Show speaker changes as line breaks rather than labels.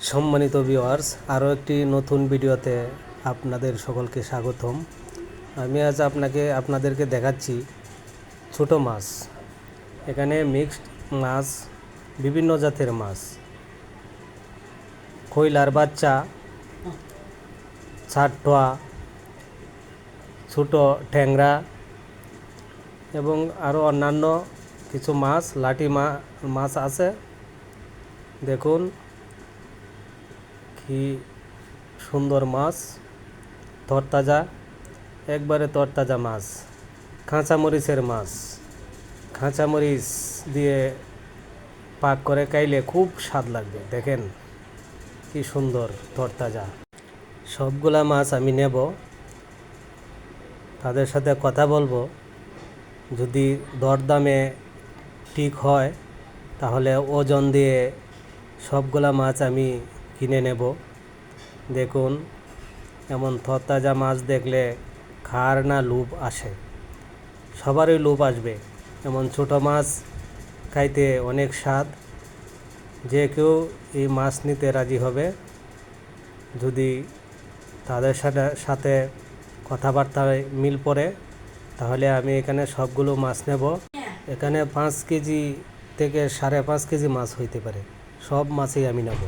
সম্মানিত ভিউয়ার্স, আরও একটি নতুন ভিডিওতে আপনাদের সকলকে স্বাগতম। আমি আজ আপনাদেরকে দেখাচ্ছি ছোট মাছ। এখানে মিক্সড মাছ, বিভিন্ন জাতের মাছ, কইলার বাচ্চা, ছাটটোয়া, ছোট ট্যাংরা এবং আরও অন্যান্য কিছু মাছ, লাঠি মাছ আছে। দেখুন কি সুন্দর মাছ, তরতাজা, একবারে তরতাজা মাছ। কাঁচামরিচের মাছ, কাঁচামরিচ দিয়ে পাক করে খাইলে খুব স্বাদ লাগবে। দেখেন কি সুন্দর তরতাজা। সবগুলা মাছ আমি নেব, তাদের সাথে কথা বলবো। যদি দরদামে ঠিক হয় তাহলে ওজন দিয়ে সবগুলা মাছ আমি কিনে নেব। দেখুন এমন তরতাজা মাছ দেখলে খার না লোভ আসে, সবারই লোভ আসবে। এমন ছোট মাছ খাইতে অনেক স্বাদ। যে কেউ এই মাছ নিতে রাজি হবে যদি তাদের সাথে কথাবার্তায় মিল পড়ে। তাহলে আমি এখানে সবগুলো মাছ নেব। এখানে 5 কেজি থেকে 5.5 কেজি মাছ হইতে পারে। সব মাছই আমি নেব।